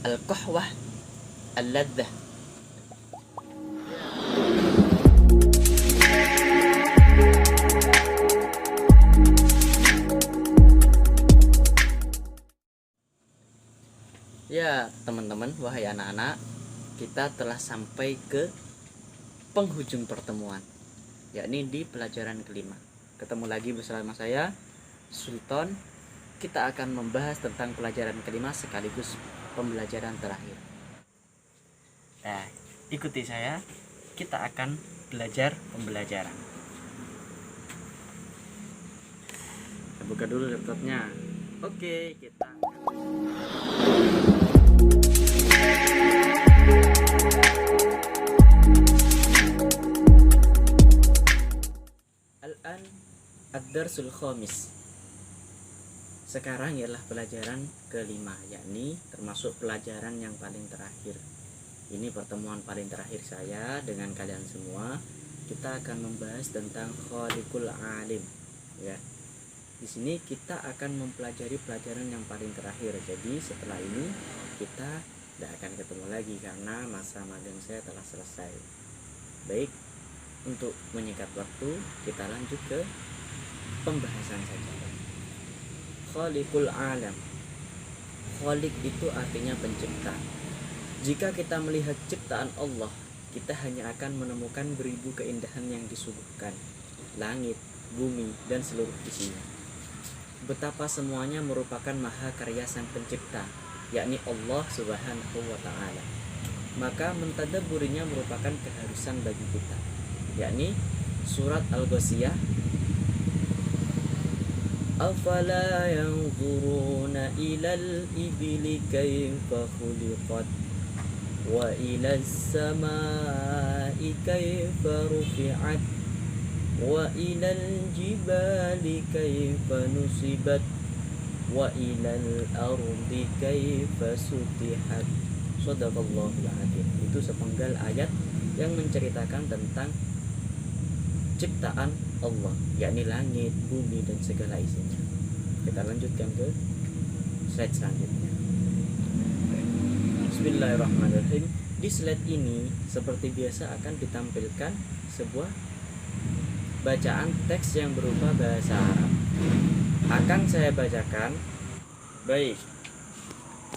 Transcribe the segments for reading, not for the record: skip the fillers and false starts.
al-qahwah al-ladzah. Ya, teman-teman, wahai anak-anak, kita telah sampai ke penghujung pertemuan, yakni di pelajaran kelima. Ketemu lagi bersama saya, Sultan. Kita akan membahas tentang pelajaran kelima sekaligus pembelajaran terakhir. Nah, ikuti saya. Kita akan belajar pembelajaran. Kita buka dulu laptopnya. Oke, kita Al-an ad-darsul khamis. Sekarang ialah pelajaran kelima, yakni termasuk pelajaran yang paling terakhir. Ini pertemuan paling terakhir saya dengan kalian semua. Kita akan membahas tentang khaliqul alim. Ya. Di sini kita akan mempelajari pelajaran yang paling terakhir. Jadi setelah ini kita tidak akan ketemu lagi karena masa magang saya telah selesai. Baik, untuk menyingkat waktu, kita lanjut ke pembahasan saja. Khaliqul alam. Khaliq itu artinya pencipta. Jika kita melihat ciptaan Allah, kita hanya akan menemukan beribu keindahan yang disuguhkan. Langit, bumi, dan seluruh isinya. Betapa semuanya merupakan mahakarya sang pencipta, yakni Allah Subhanahu wa ta'ala. Maka mentadabburinya merupakan keharusan bagi kita, yakni surat Al-Ghasyiyah. Afala yanzuruna ilal ibili kaifa khuliqat wa ilal samai kaifa rufi'at wa ilal jibali kaifa nusibat wa ilal ardi kaifa sutihat. Shadaqallahul adzim. Itu sepenggal ayat yang menceritakan tentang ciptaan Allah, yakni langit, bumi, dan segala isinya. Kita lanjutkan ke slide selanjutnya. Bismillahirrahmanirrahim. Di slide ini seperti biasa akan ditampilkan sebuah bacaan teks yang berupa bahasa Arab. Akan saya bacakan. Baik.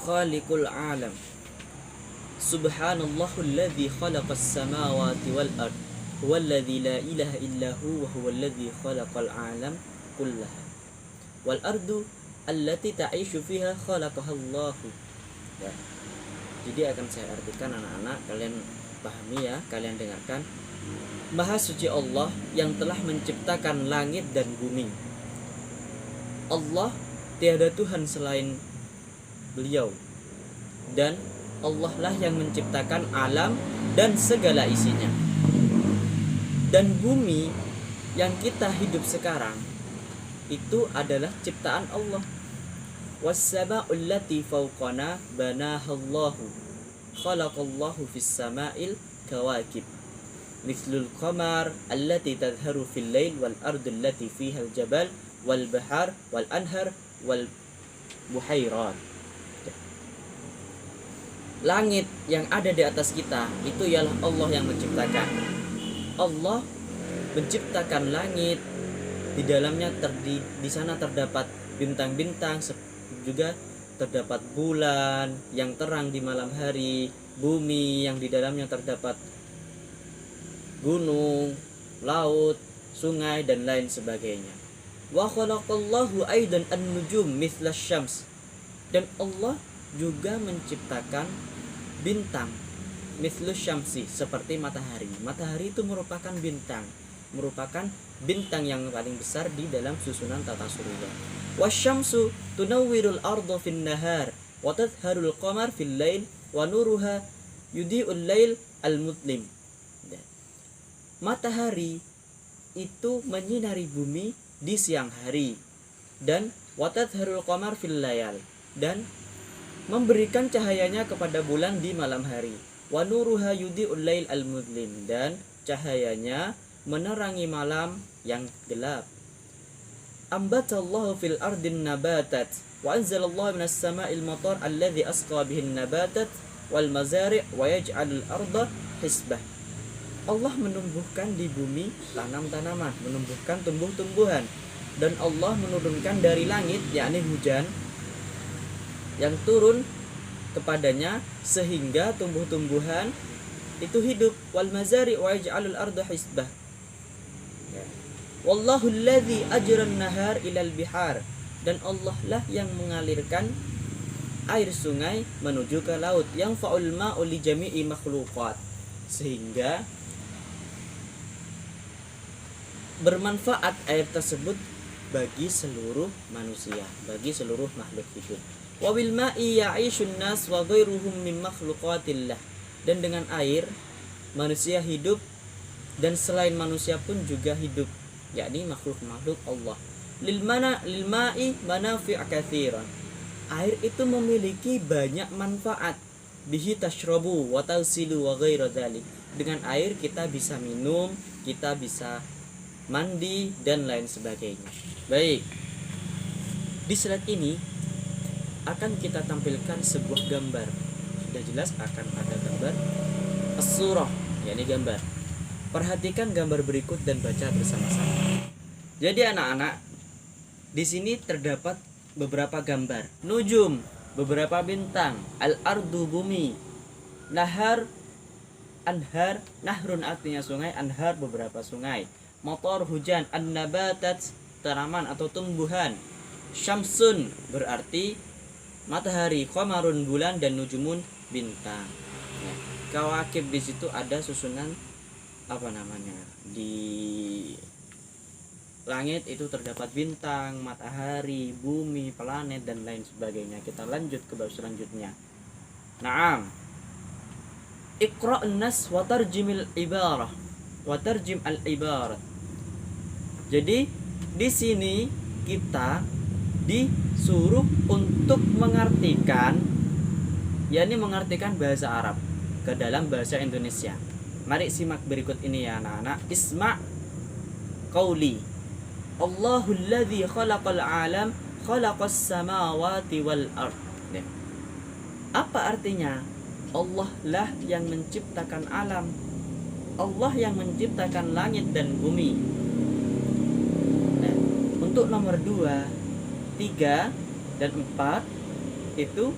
Khaliqul alam. Subhanallahulladzi khalaqas samawati wal ard. Huwallazi la ilaha illahu wa huwallazi khalaqal alam kullaha. Wal ardu allati ta'ishu fiha khalaqahallahu. Ya. Jadi akan saya artikan anak-anak, kalian pahami ya, kalian dengarkan. Maha suci Allah yang telah menciptakan langit dan bumi. Allah tiada Tuhan selain Beliau. Dan Allah lah yang menciptakan alam dan segala isinya. Dan bumi yang kita hidup sekarang itu adalah ciptaan Allah. Was-sama'ul lati fawqana banahallahu. Khalaqallahu fis sama'il kawakib. Mithlul qamar allati tadhharu fil lail wal ardu allati fiha al-jabal wal bahar wal anhar wal buhairat. Langit yang ada di atas kita itu ialah Allah yang menciptakan. Allah menciptakan langit, di dalamnya di sana terdapat bintang-bintang, juga terdapat bulan yang terang di malam hari, bumi yang di dalamnya terdapat gunung, laut, sungai, dan lain sebagainya. Wa khalaqallahu aidan an-nujum mithla syams. Dan Allah juga menciptakan bintang mithlu syamsi, seperti matahari. Matahari itu merupakan bintang yang paling besar di dalam susunan tata surya. Wasyamsu tunawwirul arda fin nahar wa tadhharul qamar fil lail wa nuruha yudi'ul lail al mudlim. Matahari itu menyinari bumi di siang hari, dan wa tadhharul qamar fil layal, dan memberikan cahayanya kepada bulan di malam hari. Wa nuruha yudi'ul lail al mudlim, dan cahayanya menerangi malam yang gelap. ambatallahu fil ardin nabatat wa anzalallahu minas sama'il matar alladhi asqa bihin nabatat wal mazari' wa yaj'alul arda hisbah. Allah menumbuhkan di bumi tanam-tanaman, menumbuhkan tumbuh-tumbuhan, dan Allah menurunkan dari langit, yakni hujan yang turun kepadanya sehingga tumbuh-tumbuhan itu hidup. Wal mazari' wa yaj'alul arda hisbah. Wallahu alladhi ajran nahar ilal bihar, dan Allah lah yang mengalirkan air sungai menuju ke laut, yang fa'ul ma'u li jami'i makhluqat, sehingga bermanfaat air tersebut bagi seluruh manusia, bagi seluruh makhluk hidup. Wa bil ma'i ya'ishun nas wa ghairuhum min makhluqatillah, dan dengan air manusia hidup dan selain manusia pun juga hidup, yakni makhluk-makhluk Allah. Lil ma'i manafi' katsiran, air itu memiliki banyak manfaat. Bihi tashrabu wa tawsilu wa ghairu dzalik, dengan air kita bisa minum, kita bisa mandi dan lain sebagainya. Baik, di slide ini akan kita tampilkan sebuah gambar. Sudah jelas akan ada gambar as-surah, yakni gambar. Perhatikan gambar berikut dan baca bersama-sama. Jadi anak-anak, di sini terdapat beberapa gambar. Nujum, beberapa bintang. Al-ardu, bumi. Nahar, anhar. Nahrun artinya sungai, anhar beberapa sungai. Motor, hujan. An-nabatat, tanaman atau tumbuhan. Syamsun berarti matahari. Qamarun, bulan, dan nujumun, bintang. Ya. Kawakib di situ ada susunan di langit itu terdapat bintang, matahari, bumi, planet, dan lain sebagainya. Kita lanjut ke bab selanjutnya. Naam. Iqra'un nas wa tarjimil ibarah wa tarjim al-ibarat. Jadi di sini kita disuruh untuk mengartikan, yakni mengartikan bahasa Arab ke dalam bahasa Indonesia. Mari simak berikut ini ya anak-anak. Isma' qauli. Allahul ladzi khalaqal alam, khalaqas samawati wal ard. Apa artinya? Allah lah yang menciptakan alam, Allah yang menciptakan langit dan bumi. Nah, untuk nomor 2, 3, dan 4 itu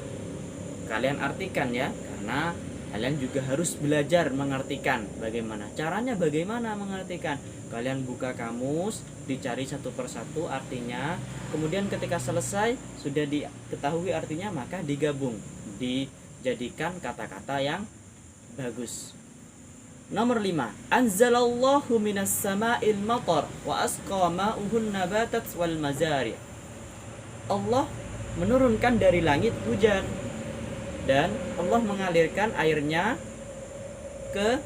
kalian artikan ya, karena kalian juga harus belajar mengartikan. Bagaimana caranya, bagaimana mengartikan? Kalian buka kamus, dicari satu persatu artinya, kemudian ketika selesai sudah diketahui artinya, maka digabung, dijadikan kata-kata yang bagus. Nomor 5, anzalallahu minas sama'il matar wa asqa ma'uhun nabatat wal mazari'. Allah menurunkan dari langit hujan dan Allah mengalirkan airnya ke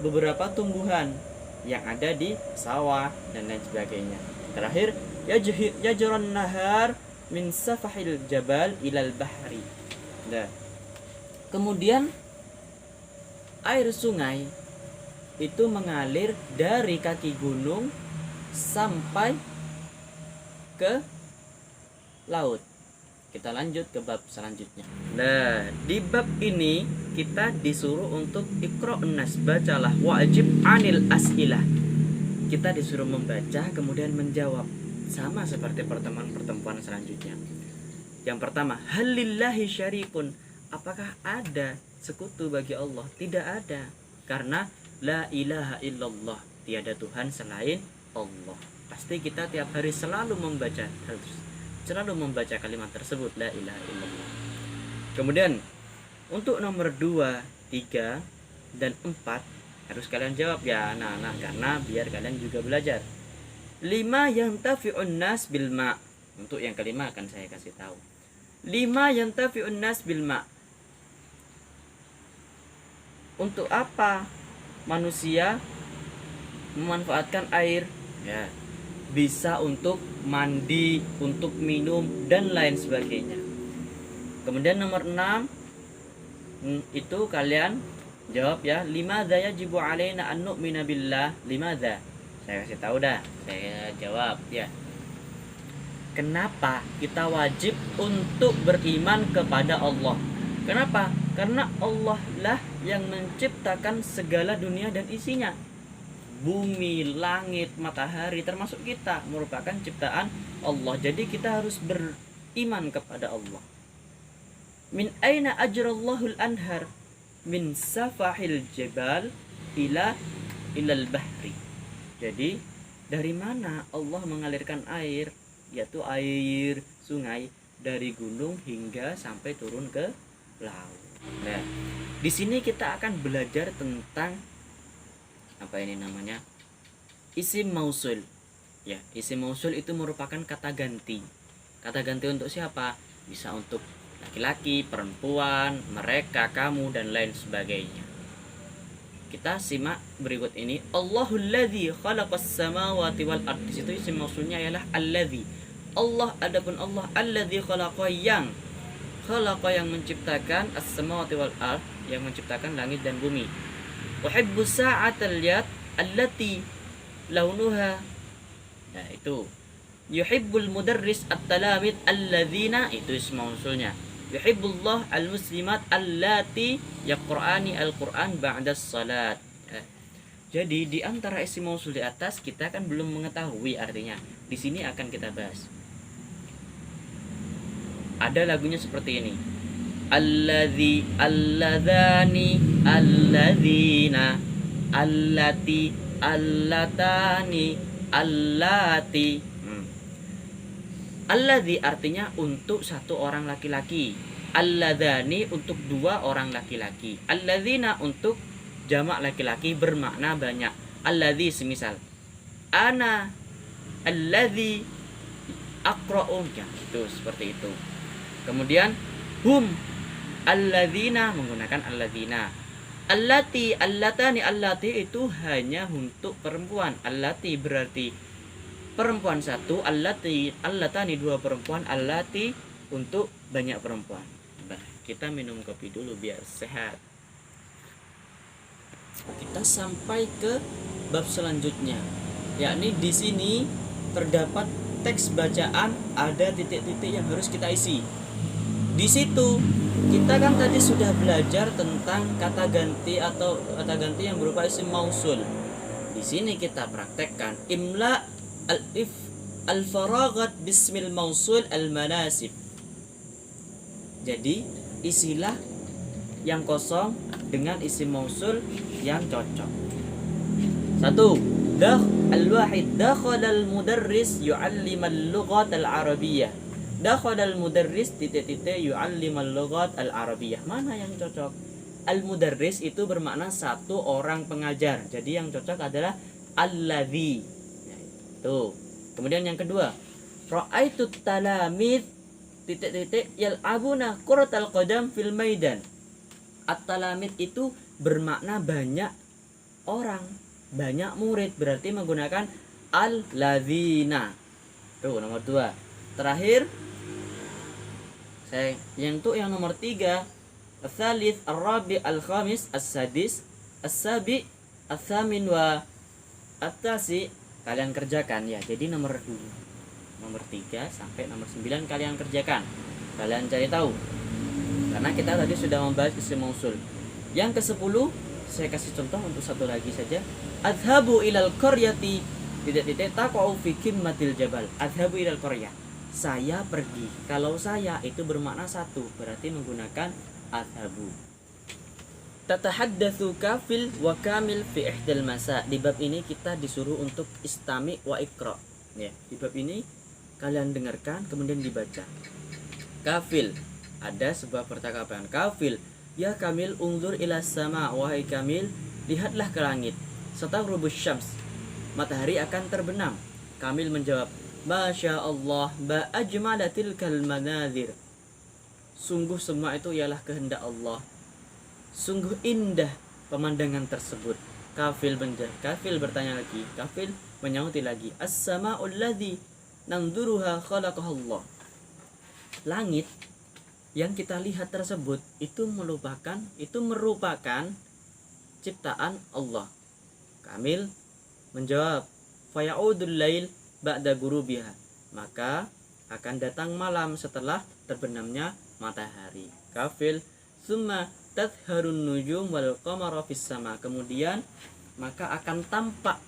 beberapa tumbuhan yang ada di sawah dan lain sebagainya. Terakhir, yajran nahar min safahil jabal ilal bahri. Nah, kemudian air sungai itu mengalir dari kaki gunung sampai ke laut. Kita lanjut ke bab selanjutnya. Nah, di bab ini kita disuruh untuk iqra'un nas, bacalah, wajib anil as'ilah. Kita disuruh membaca kemudian menjawab, sama seperti pertemuan selanjutnya. Yang pertama, halillahi syarikun, apakah ada sekutu bagi Allah? Tidak ada, karena la ilaha illallah, tiada Tuhan selain Allah. Pasti kita tiap hari selalu membaca kalimat tersebut, la ilaha illallah. Kemudian untuk nomor 2, 3, dan 4 harus kalian jawab ya anak-anak, karena biar kalian juga belajar. 5 yantafi'un nas bil ma'. Untuk yang kelima akan saya kasih tahu. 5 yantafi'un nas bil ma'. Untuk apa manusia memanfaatkan air? Ya, bisa untuk mandi, untuk minum, dan lain sebagainya. Kemudian nomor 6 itu kalian jawab ya, limadza yajibu alaina an nu'mina billah, limadza. Saya kasih tahu dah, saya jawab ya. Kenapa kita wajib untuk beriman kepada Allah? Kenapa? Karena Allah lah yang menciptakan segala dunia dan isinya. Bumi, langit, matahari, termasuk kita merupakan ciptaan Allah. Jadi kita harus beriman kepada Allah. Min aina ajrallahul anhar min safahil jabal ilal bahri. Jadi dari mana Allah mengalirkan air, yaitu air sungai dari gunung hingga sampai turun ke laut. Nah, di sini kita akan belajar tentang apa ini namanya? Isim mausul. Ya, isim mausul itu merupakan kata ganti. Kata ganti untuk siapa? Bisa untuk laki-laki, perempuan, mereka, kamu, dan lain sebagainya. Kita simak berikut ini. Allahul ladzi khalaqas samawati wal ardh. Di situ isim mausulnya ialah alladzi. Allah, adapun Allah alladzi khalaqa yang menciptakan as-samawati wal ardh, yang menciptakan langit dan bumi. Uhibbu sa'atal yad allati launuha. Nah, itu. Yuhibbul mudarris at-talamid alladzina, itu isim mausulnya. Yuhibbullah al-muslimat allati yaqra'ani al-Qur'an ba'da salat. Jadi di antara isim mausul di atas kita kan belum mengetahui artinya. Di sini akan kita bahas. Ada lagunya seperti ini. Alladzi, alladzani, alladzina, allati, allatani, allati. Alladzi artinya untuk satu orang laki-laki. Alladzani untuk dua orang laki-laki. Alladzina untuk jamak laki-laki bermakna banyak. Alladzi semisal ana alladzi aqra'u, ya, itu seperti itu. Kemudian hum alladzina menggunakan alladzina. Allati, allatani, allati itu hanya untuk perempuan. Allati berarti perempuan satu, allati, allatani dua perempuan, allati untuk banyak perempuan. Nah, kita minum kopi dulu biar sehat. Kita sampai ke bab selanjutnya, yakni di sini terdapat teks bacaan, ada titik-titik yang harus kita isi. Di situ kita kan tadi sudah belajar tentang kata ganti atau kata ganti yang berupa isim mausul. Di sini kita praktekkan imla al-faraghat bismil mausul al-manasib. Jadi isilah yang kosong dengan isim mausul yang cocok. 1. Al-wahid dakhala al-mudarris yu'allim al-lughat al-arabiyyah. Dakhala al-mudarris titik-titik yu'allim al-lughat al-arabiyyah. Mana yang cocok? Al-mudarris itu bermakna satu orang pengajar. Jadi yang cocok adalah alladzi. Tuh. Kemudian yang kedua, ra'aitu talamid titik-titik yal'abuna kuratal qadam fil maidan. At-talamid itu bermakna banyak orang, banyak murid, berarti menggunakan al-ladzina. Tuh nomor 2. Terakhir yang nomor 3, al-thalith, al-rabi, al-khamis, as-sadis, as-sabi, al-thamin wa at-tasi. Kalian kerjakan ya. Jadi nomor 3 sampai nomor 9 kalian kerjakan. Kalian cari tahu. Karena kita tadi sudah membahas isim mausul. Yang ke-10 saya kasih contoh untuk satu lagi saja. Adhabu ilal qaryati titik-titik taqa'u fi qimmatil jabal. Adhabu ilal qaryah. Saya pergi. Kalau saya itu bermakna satu, berarti menggunakan adhabu. Tatahaddatsu kafil wa kamil fi ihdal masa. Di bab ini kita disuruh untuk istami wa iqra. Ya, di bab ini kalian dengarkan kemudian dibaca. Kafil, ada sebuah percakapan. Kafil, ya Kamil unzur ila sama, wahai Kamil, lihatlah ke langit. Sataghrubus syams, matahari akan terbenam. Kamil menjawab, Masya Allah, ba ajmalatil kal manazir. Sungguh semua itu ialah kehendak Allah. Sungguh indah pemandangan tersebut. Kafil bertanya lagi. Kafil menyauti lagi, As-sama'ul ladzi nanzuruha khalaqahallah. Langit yang kita lihat tersebut itu merupakan ciptaan Allah. Kamil menjawab, faya'udul lail ba'da gurubiha. Maka akan datang malam setelah terbenamnya matahari. Kafil summa tadharun nujum wal qamara fis sama. Kemudian maka akan tampak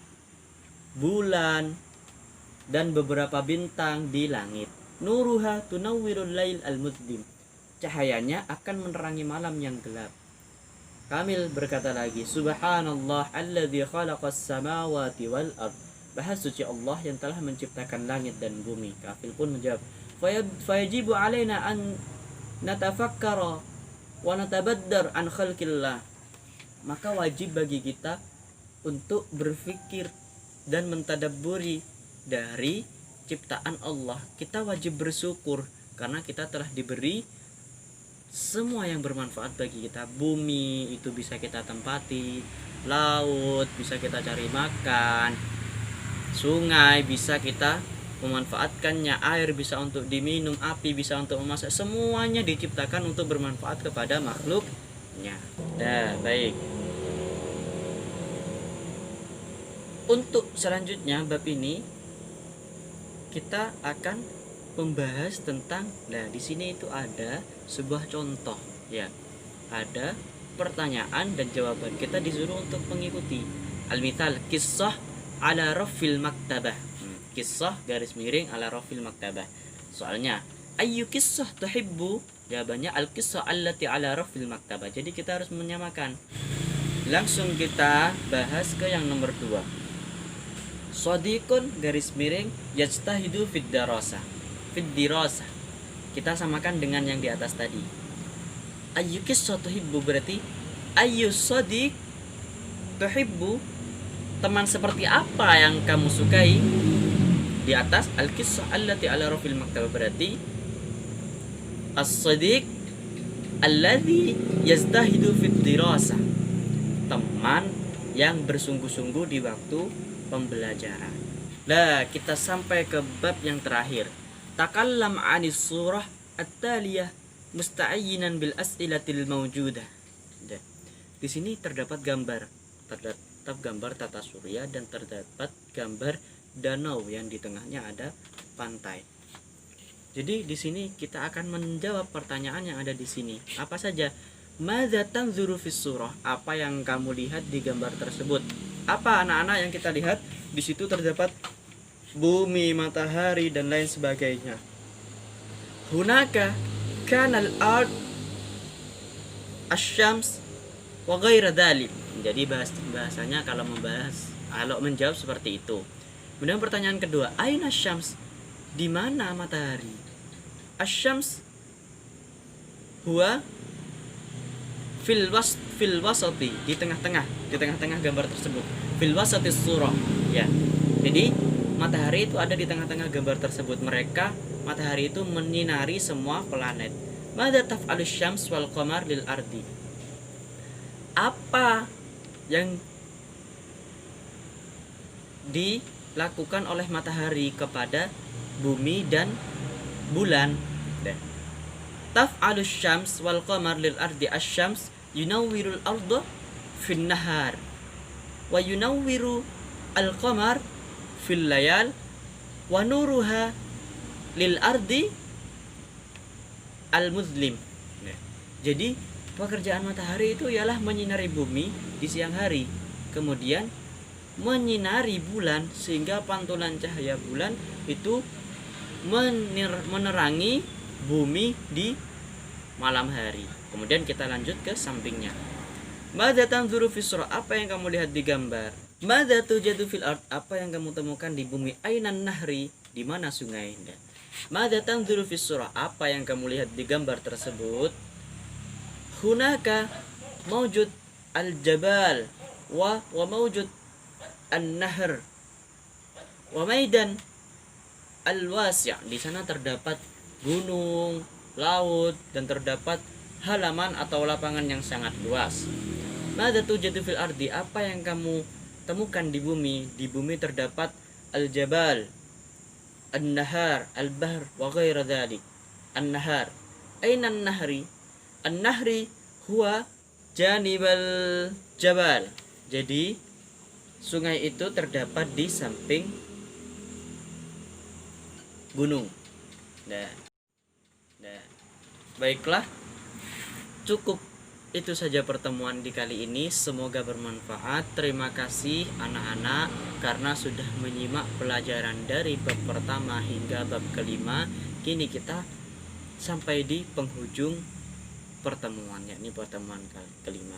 bulan dan beberapa bintang di langit. Nuruha tunawwirul lail al-mudlim. Cahayanya akan menerangi malam yang gelap. Kamil berkata lagi, Subhanallah alladzi khalaqas samawati wal ard. Bahas suci Allah yang telah menciptakan langit dan bumi. Kafil pun menjawab, fayajibu alaina an natafakkara wa natabaddar an khalqillah. Maka wajib bagi kita untuk berfikir dan mentadabburi dari ciptaan Allah. Kita wajib bersyukur karena kita telah diberi semua yang bermanfaat bagi kita. Bumi itu bisa kita tempati, laut bisa kita cari makan, sungai bisa kita memanfaatkannya, air bisa untuk diminum, api bisa untuk memasak. Semuanya diciptakan untuk bermanfaat kepada makhluknya. Baik. Untuk selanjutnya bab ini kita akan membahas tentang, di sini itu ada sebuah contoh ya. Ada pertanyaan dan jawaban. Kita disuruh untuk mengikuti. Al-mithal kisah ala rafil maktabah. Kisah garis miring ala rafil maktabah. Soalnya ayu kisah tuhibbu? Jawabannya al-kisah allati ala rafil maktabah. Jadi kita harus menyamakan. Langsung kita bahas ke yang nomor 2. Shadiqun garis miring yajtahidu fid dirasah. Kita samakan dengan yang di atas tadi. Ayu kisah tuhibbu berarti ayu shadiq tuhibbu, teman seperti apa yang kamu sukai. Di atas al-kisah allati ala rafil maktabah berarti as-shadiq alladhi yajtahidu fid dirasah, teman yang bersungguh-sungguh di waktu pembelajaran. Kita sampai ke bab yang terakhir. Takallam 'anis surah at-taliyah musta'ayyinan bil as'ilatil mawjudah. Di sini terdapat gambar tata surya dan terdapat gambar danau yang di tengahnya ada pantai. Jadi di sini kita akan menjawab pertanyaan yang ada di sini. Apa saja? Madza tanzuru fis surah? Apa yang kamu lihat di gambar tersebut? Apa anak-anak yang kita lihat? Di situ terdapat bumi, matahari dan lain sebagainya. Hunaka kanal ard asyams wa ghaira dzalik. Jadi bahasanya kalau menjawab seperti itu. Kemudian pertanyaan kedua, aina syams? Di mana matahari? Asyams huwa fil wasati, di tengah-tengah gambar tersebut. Fil wasati surah. Ya. Jadi matahari itu ada di tengah-tengah gambar tersebut. Matahari itu menyinari semua planet. Madza taf'alus syams wal qamar lil ardi? Apa yang dilakukan oleh matahari kepada bumi dan bulan? Taf'alus syams wal qamar lil ardi. Asy-syams yunawwirul arda fin nahar wa yunawwiru al qamar fil layal wa nuruha lil ardi al muzlim. Jadi pekerjaan matahari itu ialah menyinari bumi di siang hari, kemudian menyinari bulan sehingga pantulan cahaya bulan itu menerangi bumi di malam hari. Kemudian kita lanjut ke sampingnya. Madza tanzuru fis surah? Apa yang kamu lihat di gambar? Madza tujadu fil ard? Apa yang kamu temukan di bumi? Ainan nahri? Di mana sungai? Madza tanzuru fis surah? Apa yang kamu lihat di gambar tersebut? Hunaka mawjud al-jabal wa mawjud an-nahr wa maidan al-wasi'. Di sana terdapat gunung, laut, dan terdapat halaman atau lapangan yang sangat luas. Madza tujadu fil ardi? Apa yang kamu temukan di bumi? Di bumi terdapat al-jabal, an-nahar, al-bahr wa ghaira dzalik. An-nahar. Aina an-nahri? An-nahri huwa janibal jabal. Jadi sungai itu terdapat di samping gunung. Nah, baiklah, cukup itu saja pertemuan di kali ini. Semoga bermanfaat. Terima kasih anak-anak karena sudah menyimak pelajaran dari bab pertama hingga bab kelima. Kini kita sampai di penghujung pertemuan, yakni pertemuan kelima.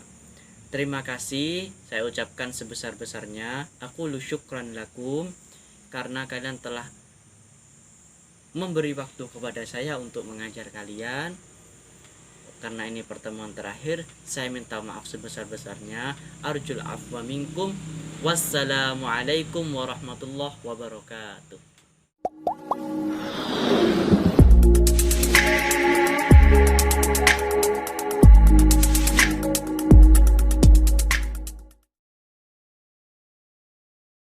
Terima kasih saya ucapkan sebesar-besarnya. Aku syukran lakum karena kalian telah memberi waktu kepada saya untuk mengajar kalian. Karena ini pertemuan terakhir, saya minta maaf sebesar-besarnya. Arjul afwa minkum. Wassalamualaikum warahmatullahi wabarakatuh.